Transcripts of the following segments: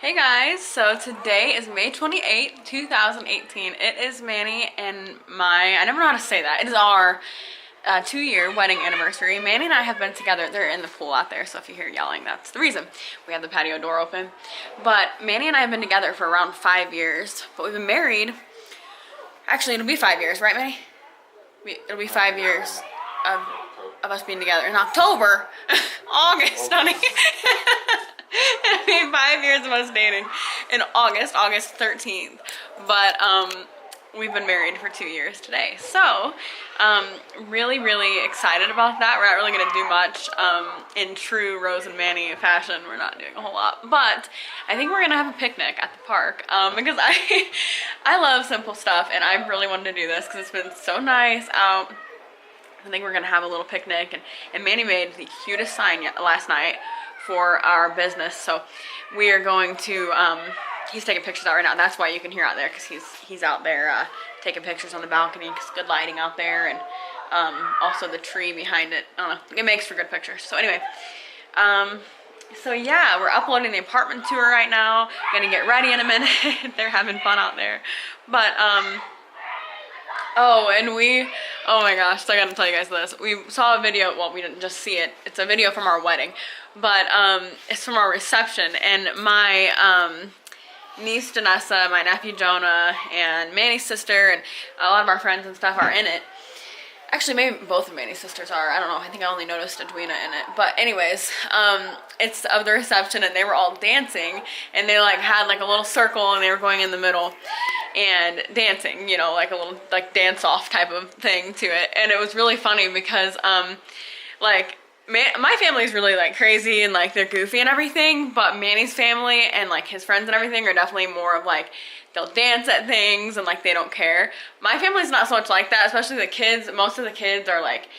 Hey guys, so today is May 28th, 2018. It is Manny and I never know how to say that. It is our 2-year wedding anniversary. Manny and I have been together. They're in the pool out there, so if you hear yelling, that's the reason. We have the patio door open. But Manny and I have been together for around 5 years, but we've been married. Actually, it'll be 5 years, right, Manny? It'll be 5 years of us being together in October. August, honey. It'll be 5 years of us dating in August 13th. But we've been married for 2 years today. So really excited about that. We're not really gonna do much in true Rose and Manny fashion. We're not doing a whole lot, but I think we're gonna have a picnic at the park because I love simple stuff, and I really wanted to do this because it's been so nice out. I think we're gonna have a little picnic, and Manny made the cutest sign last night for our business. So we are going to, he's taking pictures out right now. That's why you can hear out there, because he's out there taking pictures on the balcony, because good lighting out there, and also the tree behind it. I don't know, it makes for good pictures. So anyway, so yeah, we're uploading the apartment tour right now. Gonna get ready in a minute. They're having fun out there. But oh, and oh my gosh, so I gotta tell you guys this. We saw a video, well, we didn't just see it. It's a video from our wedding, but it's from our reception, and my niece Danessa, my nephew Jonah, and Manny's sister, and a lot of our friends and stuff are in it. Actually, maybe both of Manny's sisters are. I don't know. I think I only noticed Edwina in it. But anyways, it's of the reception, and they were all dancing, and they like had like a little circle, and they were going in the middle and dancing, you know, like a little like dance off type of thing to it. And it was really funny because like my family is really like crazy and like they're goofy and everything, but Manny's family and like his friends and everything are definitely more of like they'll dance at things and like they don't care. My family's not so much like that, especially the kids. Most of the kids are like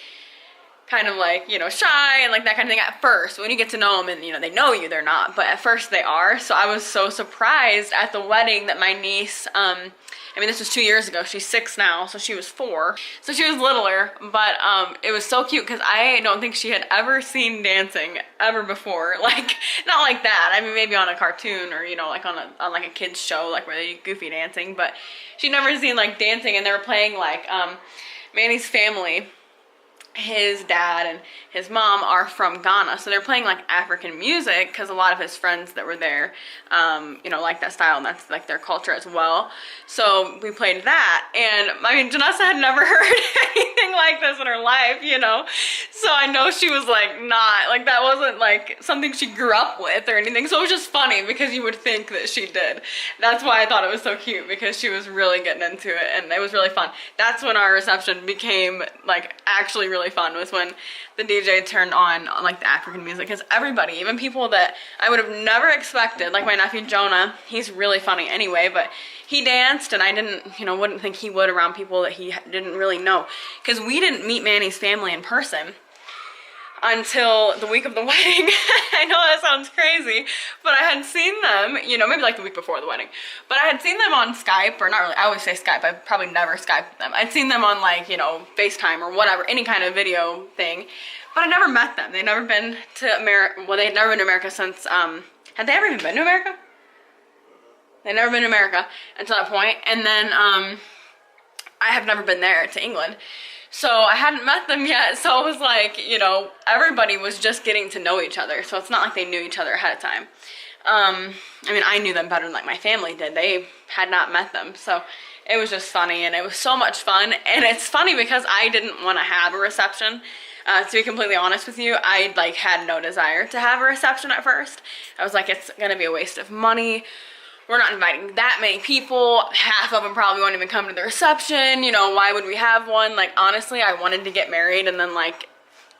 kind of like, you know, shy and like that kind of thing at first. When you get to know them and, you know, they know you, they're not, but at first they are. So I was so surprised at the wedding that my niece, I mean, this was 2 years ago. She's 6 now, so she was 4. So she was littler, but it was so cute because I don't think she had ever seen dancing ever before. Like, not like that. I mean, maybe on a cartoon or, you know, like on like a kid's show, like where they do goofy dancing, but she'd never seen like dancing, and they were playing like Manny's family. His dad and his mom are from Ghana, so they're playing like African music because a lot of his friends that were there, you know, like that style, and that's like their culture as well. So we played that, and I mean, Janessa had never heard anything like this in her life, you know, so I know she was like not, like that wasn't like something she grew up with or anything, so it was just funny because you would think that she did. That's why I thought it was so cute, because she was really getting into it, and it was really fun. That's when our reception became like actually really fun, was when the DJ turned on like the African music, because everybody, even people that I would have never expected, like my nephew Jonah, he's really funny anyway, but he danced, and I didn't, you know, wouldn't think he would around people that he didn't really know, because we didn't meet Manny's family in person until the week of the wedding. I know that sounds crazy, but I had seen them, you know, maybe like the week before the wedding, but I had seen them on Skype, or not really, I always say Skype, I've probably never Skyped them. I'd seen them on like, you know, FaceTime or whatever, any kind of video thing, but I never met them. They'd never been to America, well, they had never been to America since, had they ever even been to America? They'd never been to America until that point, and then I have never been there to England. So I hadn't met them yet, so it was like, you know, everybody was just getting to know each other, so it's not like they knew each other ahead of time. I mean, I knew them better than like my family did. They had not met them, so it was just funny, and it was so much fun. And it's funny because I didn't want to have a reception. To be completely honest with you, I like had no desire to have a reception at first. I was like, it's gonna be a waste of money. We're not inviting that many people. Half of them probably won't even come to the reception. You know, why would we have one? Like, honestly, I wanted to get married, and then like,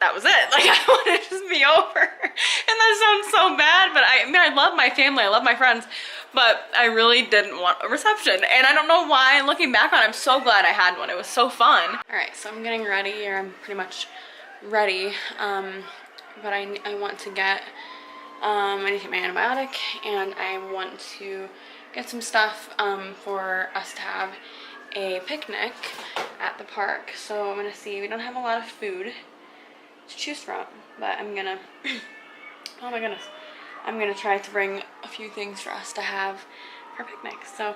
that was it. Like, I wanted to just be over. And that sounds so bad, but I mean, I love my family, I love my friends, but I really didn't want a reception. And I don't know why, looking back on it, I'm so glad I had one. It was so fun. All right, so I'm getting ready, or I'm pretty much ready. But I want to get, I need to get my antibiotic, and I want to get some stuff for us to have a picnic at the park. So I'm gonna see, we don't have a lot of food to choose from, but I'm gonna, oh my goodness, I'm gonna try to bring a few things for us to have for picnics. So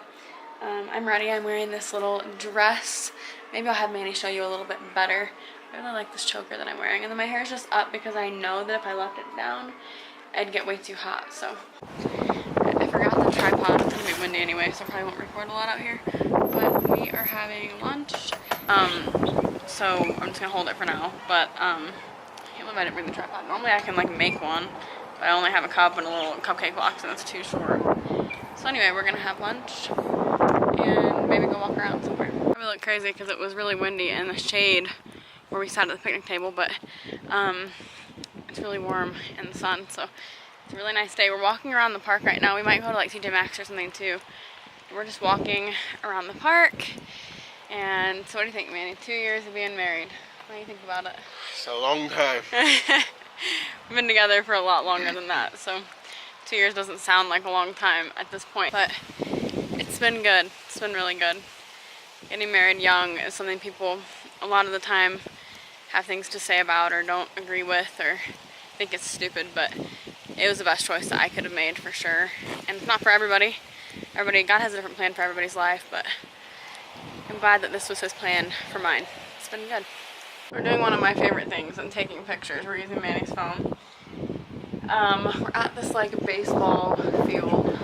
I'm ready. I'm wearing this little dress. Maybe I'll have Manny show you a little bit better. I really like this choker that I'm wearing. And then my hair is just up because I know that if I left it down, I'd get way too hot. So I forgot the tripod. It's gonna be windy anyway, so I probably won't record a lot out here. But we are having lunch. So I'm just gonna hold it for now. But I can't believe I didn't bring the tripod. Normally I can like make one, but I only have a cup and a little cupcake box, and it's too short. So anyway, we're gonna have lunch and maybe go walk around somewhere. We look crazy because it was really windy in the shade where we sat at the picnic table, but it's really warm in the sun, so it's a really nice day. We're walking around the park right now. We might go to like TJ Maxx or something too. We're just walking around the park. And so what do you think, Manny? 2 years of being married. What do you think about it? It's a long time. We've been together for a lot longer than that, so 2 years doesn't sound like a long time at this point, but it's been good. It's been really good. Getting married young is something people a lot of the time have things to say about or don't agree with or think it's stupid, but it was the best choice that I could have made for sure. And it's not for everybody. God has a different plan for everybody's life, but I'm glad that this was his plan for mine. It's been good. We're doing one of my favorite things and taking pictures. We're using Manny's phone. We're at this like baseball field.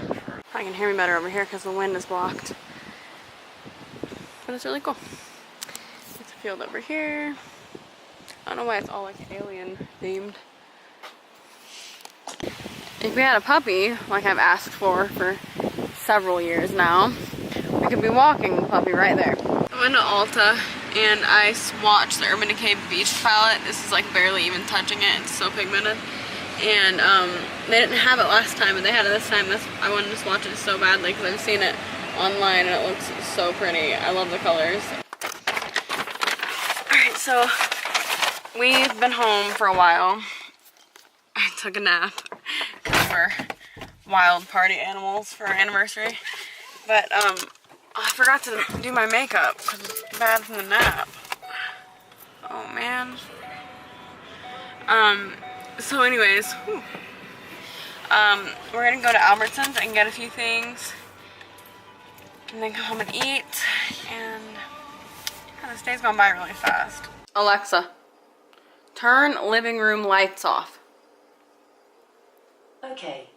I can hear me better over here because the wind is blocked. But it's really cool. It's a field over here. I don't know why it's all like alien themed. If we had a puppy, like I've asked for several years now, we could be walking the puppy right there. I went to Ulta and I swatched the Urban Decay Beach palette. This is like barely even touching it. It's so pigmented. And they didn't have it last time, but they had it this time. I wanted to swatch it so badly because I've seen it online and it looks so pretty. I love the colors. Alright, so we've been home for a while. I took a nap because we're wild party animals for our anniversary. But I forgot to do my makeup because it's bad from the nap. Oh man. So anyways, we're gonna go to Albertsons and get a few things and then come home and eat, and this day's gone by really fast. Alexa, turn living room lights off. Okay.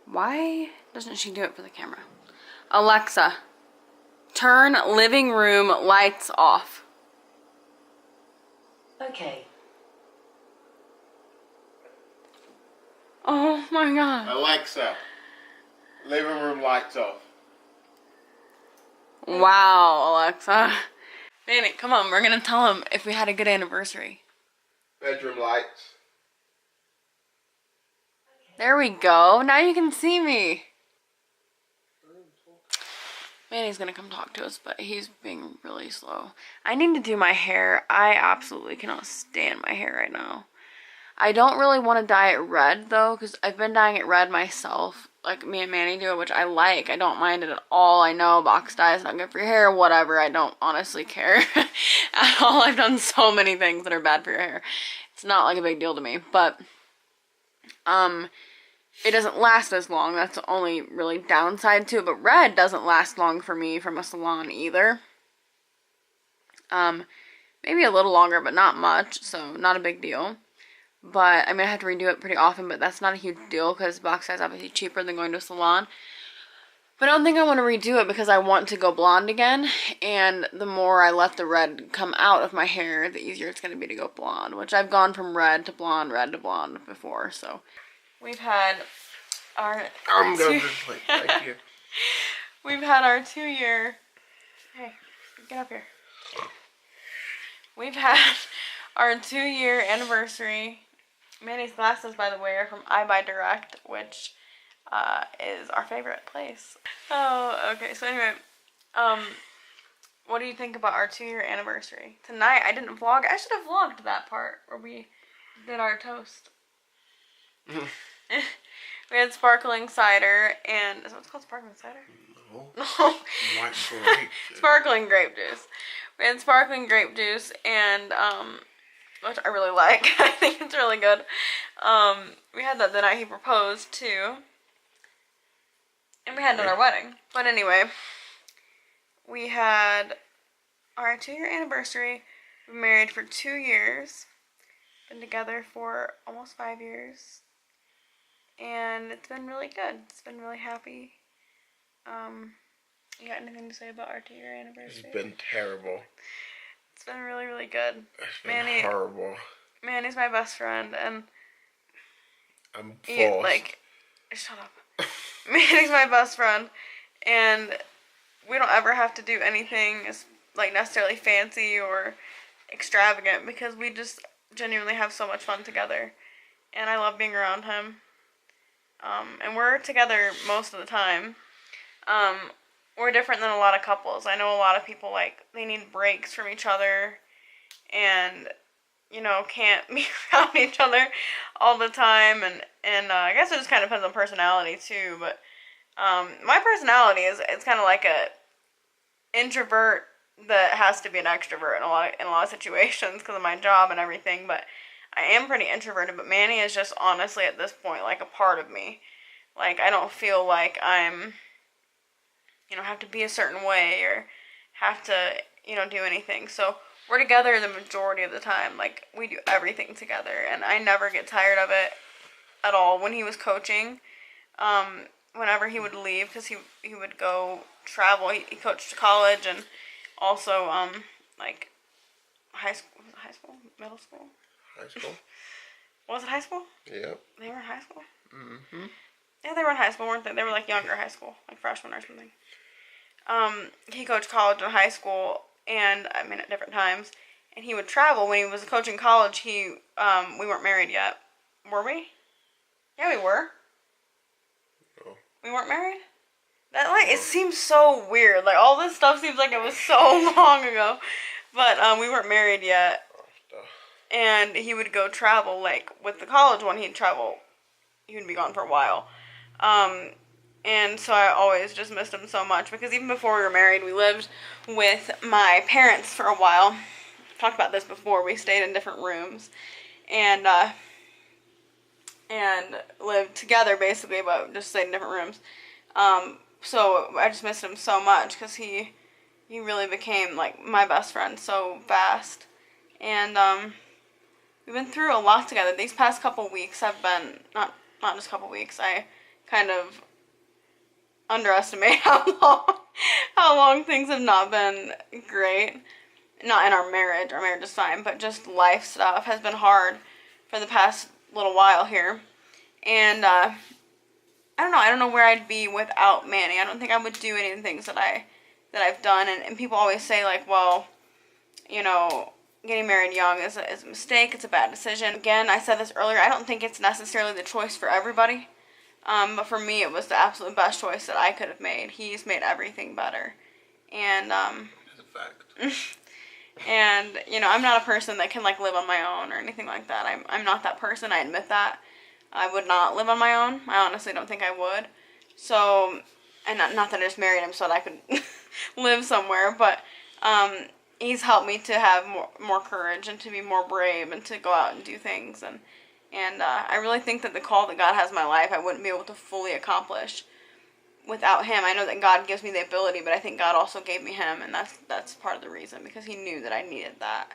Why doesn't she do it for the camera? Alexa, turn living room lights off. Okay. Oh my god. Alexa, living room lights off. Wow, Alexa. Manny, come on, we're gonna tell him if we had a good anniversary. Bedroom lights. There we go. Now you can see me. Manny's gonna come talk to us, but he's being really slow. I need to do my hair. I absolutely cannot stand my hair right now. I don't really want to dye it red though, because I've been dyeing it red myself. Like me and Manny do it, which I like. I don't mind it at all. I know box dye is not good for your hair, whatever. I don't honestly care at all. I've done so many things that are bad for your hair. It's not like a big deal to me, but it doesn't last as long. That's the only really downside to it. But red doesn't last long for me from a salon either. Maybe a little longer, but not much. So not a big deal. But I mean, I have to redo it pretty often. But that's not a huge deal because box dye is obviously cheaper than going to a salon. But I don't think I want to redo it because I want to go blonde again. And the more I let the red come out of my hair, the easier it's going to be to go blonde. Which I've gone from red to blonde before. So we've had our... I'm going to sleep right here. We've had our 2-year... Hey, get up here. We've had our 2-year anniversary. Manny's glasses, by the way, are from iBuyDirect, which is our favorite place. Oh, okay. So anyway, what do you think about our 2-year anniversary? Tonight, I didn't vlog. I should have vlogged that part where we did our toast. We had sparkling cider and... Is it what's called sparkling cider? No. White grape. Sparkling grape juice. We had sparkling grape juice and which I really like. I think it's really good. We had that the night he proposed too, and we had it at our wedding. But anyway, we had our 2-year anniversary. We were married for 2 years, been together for almost 5 years, and it's been really good. It's been really happy. You got anything to say about our 2-year anniversary? It's been terrible. It's been really, really good. It's been horrible. Manny's my best friend, and I'm false. Shut up. Manny's my best friend, and we don't ever have to do anything necessarily fancy or extravagant because we just genuinely have so much fun together, and I love being around him. And we're together most of the time. We're different than a lot of couples. I know a lot of people, they need breaks from each other and, can't be around each other all the time. And I guess it just kind of depends on personality, too. But my personality it's kind of like a introvert that has to be an extrovert in a lot of situations because of my job and everything. But I am pretty introverted. But Manny is just honestly at this point like a part of me. I don't feel like I'm... have to be a certain way or have to, do anything. So we're together the majority of the time. We do everything together, and I never get tired of it at all. When he was coaching, whenever he would leave, because he would go travel, he coached college and also, high school, middle school? High school. Was it high school? Yep. They were in high school? Mm-hmm. Yeah, they were in high school, weren't they? They were younger high school, freshmen or something. He coached college and high school, and at different times, and he would travel. When he was coaching college, we weren't married yet. Were we? Yeah, we were. No. We weren't married? It seems so weird. All this stuff seems like it was so long ago. But, we weren't married yet. And he would go travel, with the college one, he'd travel. He would be gone for a while. And so I always just missed him so much because even before we were married, we lived with my parents for a while. I've talked about this before. We stayed in different rooms and lived together basically, but just stayed in different rooms. So I just missed him so much because he really became my best friend so fast. And we've been through a lot together. These past couple weeks have been not just couple weeks. I kind of underestimate how long things have not been great. Not in our marriage. Our marriage is fine, but just life stuff has been hard for the past little while here. And I don't know where I'd be without Manny. I don't think I would do any of the things that I've done. And people always say well, getting married young is a mistake. It's a bad decision. Again, I said this earlier. I don't think it's necessarily the choice for everybody. But for me, it was the absolute best choice that I could have made. He's made everything better. And, That's a fact. and, I'm not a person that can, live on my own or anything like that. I'm not that person. I admit that. I would not live on my own. I honestly don't think I would. So, and not that I just married him so that I could live somewhere, but, he's helped me to have more courage and to be more brave and to go out and do things. And I really think that the call that God has in my life, I wouldn't be able to fully accomplish without him. I know that God gives me the ability, but I think God also gave me him, and that's part of the reason, because he knew that I needed that.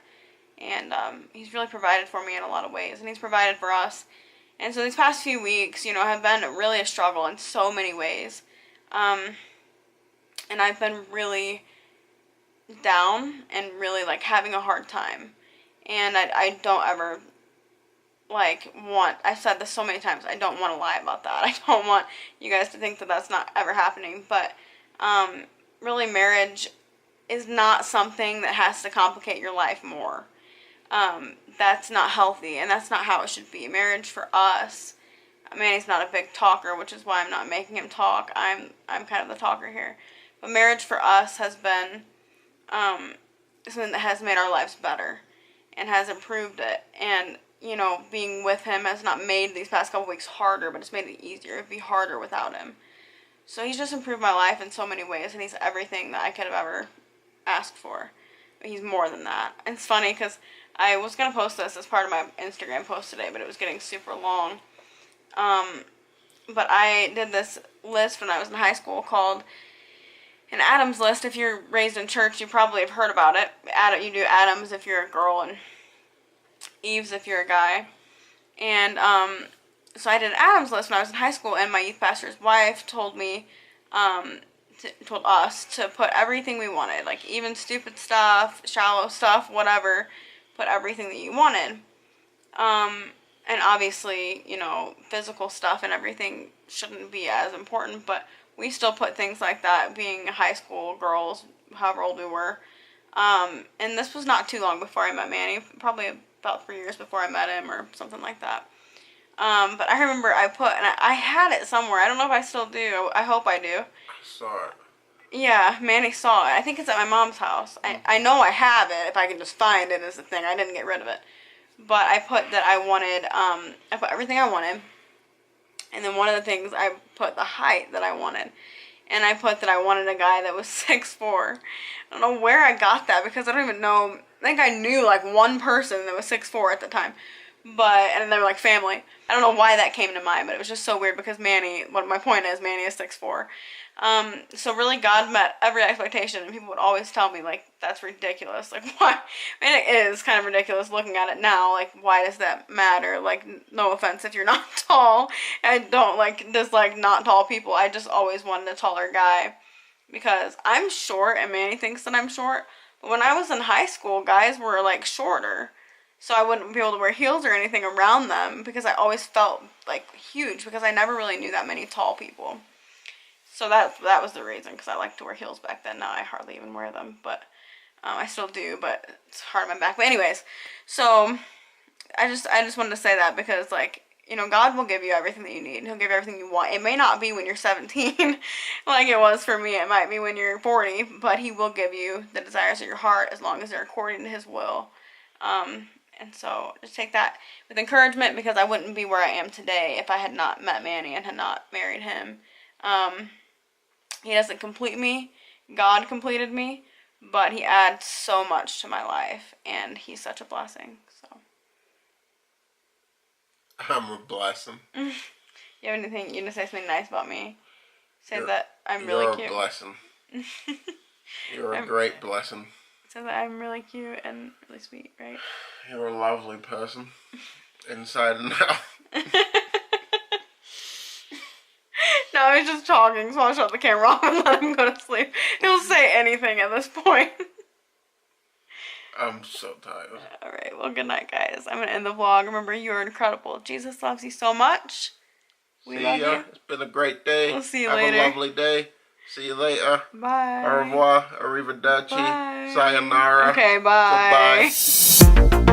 And he's really provided for me in a lot of ways, and he's provided for us. And so these past few weeks, have been really a struggle in so many ways. And I've been really down and really, having a hard time. And I don't ever... I've said this so many times, I don't want to lie about that. I don't want you guys to think that that's not ever happening, but, really marriage is not something that has to complicate your life more. That's not healthy, and that's not how it should be. Marriage for us, Manny's not a big talker, which is why I'm not making him talk. I'm kind of the talker here. But marriage for us has been, something that has made our lives better, and has improved it, and being with him has not made these past couple weeks harder, but it's made it easier. It'd be harder without him. So he's just improved my life in so many ways, and he's everything that I could have ever asked for. But he's more than that. And it's funny because I was going to post this as part of my Instagram post today, but it was getting super long. But I did this list when I was in high school called an Adams list. If you're raised in church, you probably have heard about it. You do Adams if you're a girl and Eves if you're a guy. And so I did an Adams list when I was in high school, and my youth pastor's wife told me, told us to put everything we wanted, like even stupid stuff, shallow stuff, whatever, put everything that you wanted. And obviously, you know, physical stuff and everything shouldn't be as important, but we still put things like that, being high school girls, however old we were. And this was not too long before I met Manny, probably about 3 years before I met him or something like that. But I remember I had it somewhere. I don't know if I still do. I hope I do. I saw it. Yeah, Manny saw it. I think it's at my mom's house. I know I have it. If I can just find it is the thing. I didn't get rid of it. But I put that I wanted, I put everything I wanted. And then one of the things, I put the height that I wanted. And I put that I wanted a guy that was 6'4". I don't know where I got that, because I don't even know. I think I knew like one person that was 6'4" at the time. And they were like family. I don't know why that came to mind, but it was just so weird because Manny, what my point is, Manny is 6'4". So really God met every expectation, and people would always tell me, like, that's ridiculous. Like, why? I mean, it is kind of ridiculous looking at it now. Like, why does that matter? Like, no offense if you're not tall. I don't, like, dislike not tall people. I just always wanted a taller guy because I'm short, and Manny thinks that I'm short. But when I was in high school, guys were, like, shorter. So I wouldn't be able to wear heels or anything around them because I always felt, like, huge because I never really knew that many tall people. So that was the reason, because I liked to wear heels back then. Now I hardly even wear them, but I still do, but it's hard on my back. But anyways, so I just wanted to say that because, like, you know, God will give you everything that you need. He'll give you everything you want. It may not be when you're 17 like it was for me. It might be when you're 40, but He will give you the desires of your heart as long as they're according to His will. And so just take that with encouragement, because I wouldn't be where I am today if I had not met Manny and had not married him. He doesn't complete me. God completed me, but He adds so much to my life, and He's such a blessing. So I'm a blessing. You have anything? You want to say something nice about me? Say that I'm really cute. You're a blessing. You're a great blessing. Say that I'm really cute and really sweet, right? You're a lovely person, inside and out. No, I was just talking, so I'll shut the camera off and let him go to sleep. He'll say anything at this point. I'm so tired. Alright, well, good night, guys. I'm going to end the vlog. Remember, you're incredible. Jesus loves you so much. We love you. It's been a great day. We'll see you Have later. Have a lovely day. See you later. Bye. Au revoir. Arrivederci. Bye. Sayonara. Okay, bye. Goodbye.